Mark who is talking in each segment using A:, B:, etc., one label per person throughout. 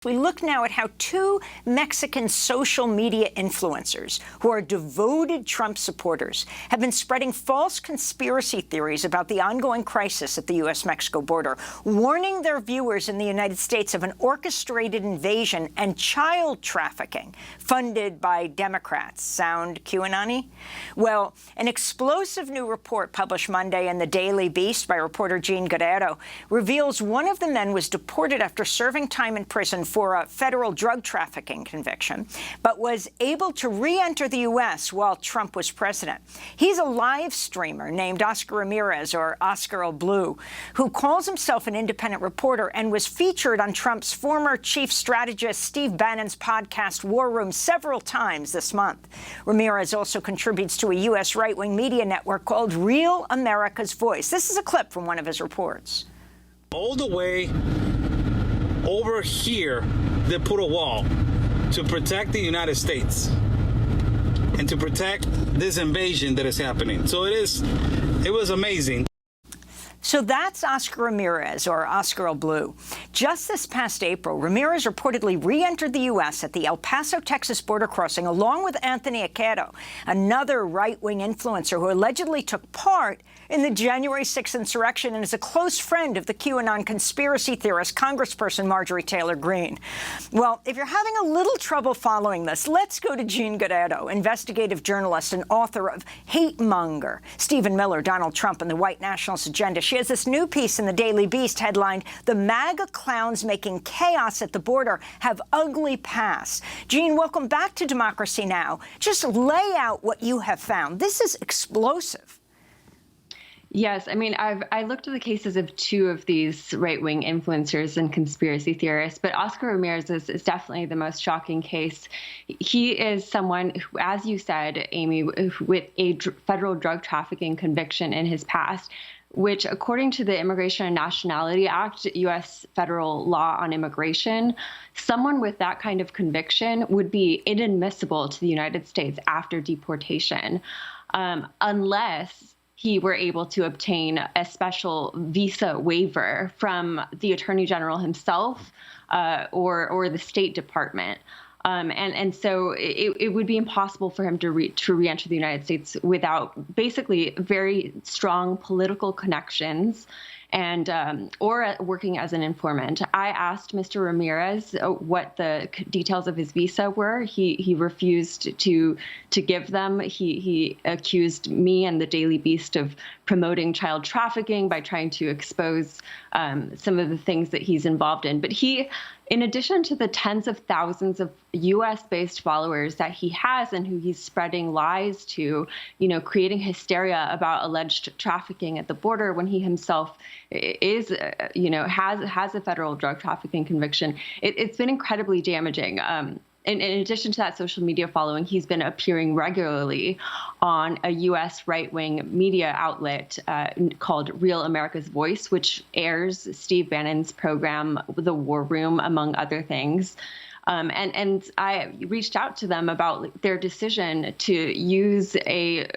A: We look now at how two Mexican social media influencers who are devoted Trump supporters have been spreading false conspiracy theories about the ongoing crisis at the U.S.-Mexico border, warning their viewers in the United States of an orchestrated invasion and child trafficking funded by Democrats. Sound QAnon-y? Well, an explosive new report published Monday in the Daily Beast by reporter Jean Guerrero reveals one of the men was deported after serving time in prison for a federal drug trafficking conviction, but was able to re-enter the U.S. while Trump was president. He's a live streamer named Oscar Ramirez, or Oscar Blue, who calls himself an independent reporter and was featured on Trump's former chief strategist Steve Bannon's podcast War Room several times this month. Ramirez also contributes to a U.S. right-wing media network called Real America's Voice. This is a clip from one of his reports.
B: All the way over here, they put a wall to protect the United States and to protect this invasion that is happening. So it was amazing.
A: So that's Oscar Ramirez, or Oscar Blue. Just this past April, Ramirez reportedly re-entered the U.S. at the El Paso, Texas border crossing, along with Anthony Aguero, another right-wing influencer who allegedly took part in the January 6th insurrection and is a close friend of the QAnon conspiracy theorist Congressperson Marjorie Taylor Greene. Well, if you're having a little trouble following this, let's go to Jean Guerrero, investigative journalist and author of Hate Monger, Stephen Miller, Donald Trump, and the White Nationalist Agenda. She has this new piece in the Daily Beast headlined, "The MAGA Clowns Making Chaos at the Border Have Ugly Pasts." Jean, welcome back to Democracy Now! Just lay out what you have found. This is explosive.
C: Yes, I mean, I looked at the cases of two of these right-wing influencers and conspiracy theorists, but Oscar Ramirez is definitely the most shocking case. He is someone who, as you said, Amy, with a federal drug trafficking conviction in his past, which, according to the Immigration and Nationality Act, U.S. federal law on immigration, someone with that kind of conviction would be inadmissible to the United States after deportation, unless he were able to obtain a special visa waiver from the Attorney General himself or the State Department. And so it would be impossible for him to re-enter the United States without basically very strong political connections and or working as an informant. I asked Mr. Ramirez what the details of his visa were. He refused to give them. He accused me and the Daily Beast of promoting child trafficking by trying to expose some of the things that he's involved in. But he, in addition to the tens of thousands of U.S.-based followers that he has and who he's spreading lies to, creating hysteria about alleged trafficking at the border when he himself is, has a federal drug trafficking conviction, it's been incredibly damaging. In addition to that social media following, he's been appearing regularly on a U.S. right-wing media outlet called Real America's Voice, which airs Steve Bannon's program, The War Room, among other things. And I reached out to them about their decision to use a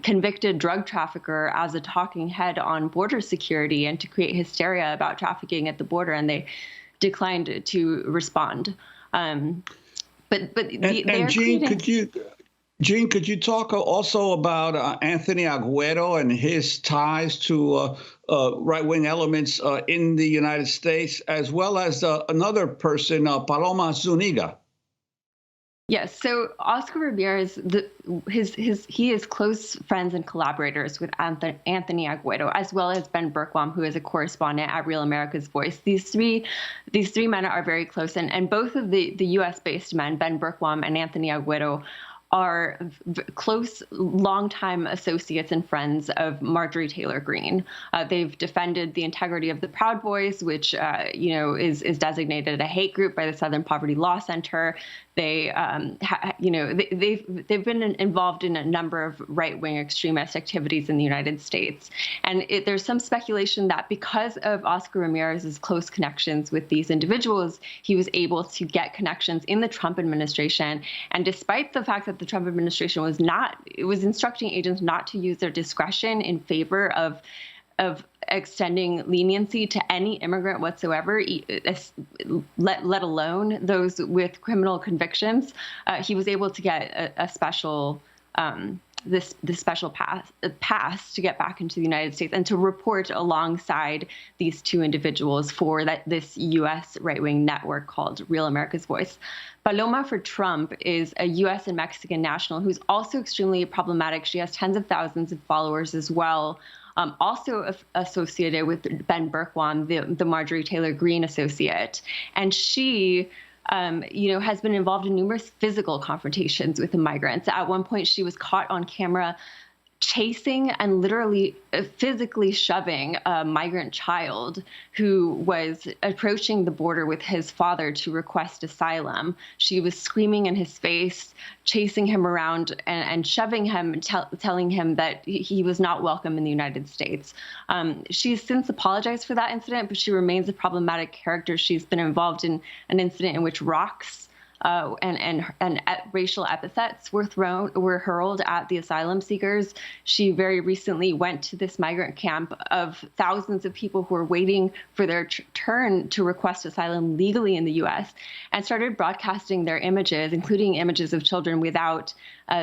C: convicted drug trafficker as a talking head on border security and to create hysteria about trafficking at the border, and they declined to respond.
D: Jean, could you talk also about Anthony Aguero and his ties to right-wing elements in the United States, as well as another person, Paloma Zuniga?
C: Yes. So Oscar Ramirez, he is close friends and collaborators with Anthony Aguero, as well as Ben Berkwam, who is a correspondent at Real America's Voice. These three men are very close, and both of the U.S.-based men, Ben Berkwam and Anthony Aguero, are close, longtime associates and friends of Marjorie Taylor Greene. They've defended the integrity of the Proud Boys, which is designated a hate group by the Southern Poverty Law Center. They've been involved in a number of right-wing extremist activities in the United States. And there's some speculation that because of Oscar Ramirez's close connections with these individuals, he was able to get connections in the Trump administration. And despite the fact that the Trump administration was instructing agents not to use their discretion in favor of extending leniency to any immigrant whatsoever, let alone those with criminal convictions. He was able to get a special this special pass to get back into the United States and to report alongside these two individuals for this U.S. right-wing network called Real America's Voice. Paloma for Trump is a U.S. and Mexican national who's also extremely problematic. She has tens of thousands of followers as well. Also associated with Ben Bergquam, the Marjorie Taylor Greene associate. And she has been involved in numerous physical confrontations with the migrants. At one point, she was caught on camera chasing and literally physically shoving a migrant child who was approaching the border with his father to request asylum. She was screaming in his face, chasing him around and shoving him, telling him that he was not welcome in the United States. She's since apologized for that incident, but she remains a problematic character. She's been involved in an incident in which rocks and racial epithets were hurled at the asylum seekers. She very recently went to this migrant camp of thousands of people who were waiting for their turn to request asylum legally in the U.S. and started broadcasting their images, including images of children without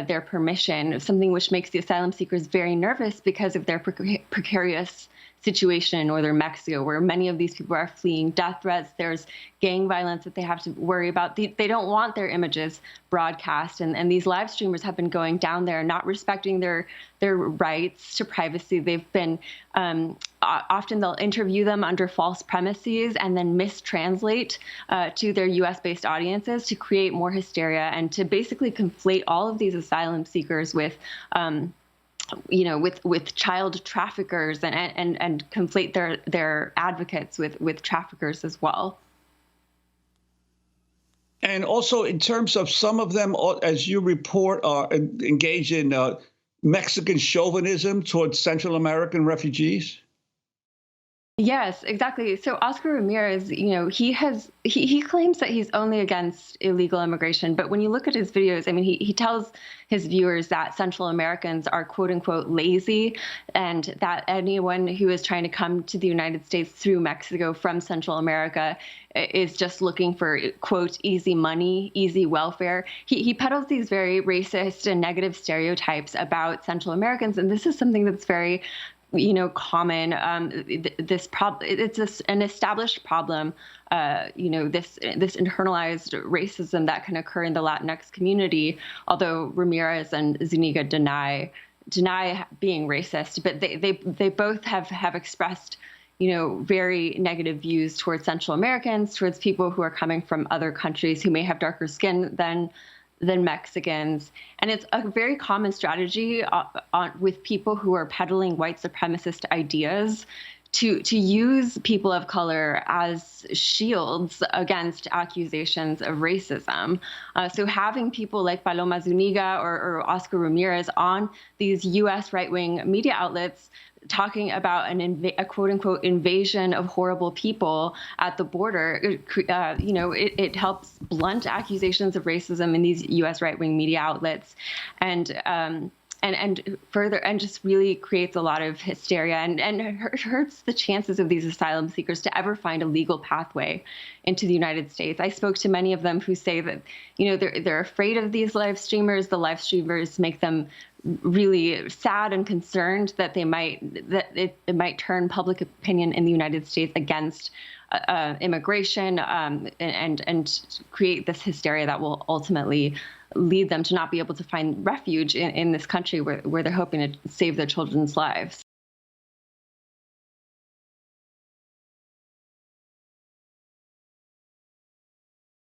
C: their permission, something which makes the asylum seekers very nervous because of their precarious situation in northern Mexico, where many of these people are fleeing death threats. There's gang violence that they have to worry about. They don't want their images broadcast. And these live streamers have been going down there, not respecting their rights to privacy. They've been, often they'll interview them under false premises and then mistranslate to their US-based audiences to create more hysteria and to basically conflate all of these asylum seekers with with child traffickers and conflate their advocates with traffickers as well.
D: And also in terms of some of them, as you report, are engaged in Mexican chauvinism towards Central American refugees?
C: Yes, exactly. So Oscar Ramirez, he claims that he's only against illegal immigration, but when you look at his videos, I mean, he tells his viewers that Central Americans are quote unquote lazy, and that anyone who is trying to come to the United States through Mexico from Central America is just looking for quote easy money, easy welfare. He peddles these very racist and negative stereotypes about Central Americans, and this is something that's very common. It's an established problem. This internalized racism that can occur in the Latinx community. Although Ramirez and Zuniga deny being racist, but they both have expressed very negative views towards Central Americans, towards people who are coming from other countries who may have darker skin than Mexicans. And it's a very common strategy with people who are peddling white supremacist ideas to use people of color as shields against accusations of racism. So having people like Paloma Zuniga or Oscar Ramirez on these U.S. right-wing media outlets talking about a quote-unquote invasion of horrible people at the border, it helps blunt accusations of racism in these U.S. right-wing media outlets, and further, and just really creates a lot of hysteria and hurts the chances of these asylum seekers to ever find a legal pathway into the United States. I spoke to many of them who say that they're afraid of these live streamers. The live streamers make them really sad and concerned that it might turn public opinion in the United States against immigration and create this hysteria that will ultimately lead them to not be able to find refuge in this country where they're hoping to save their children's lives.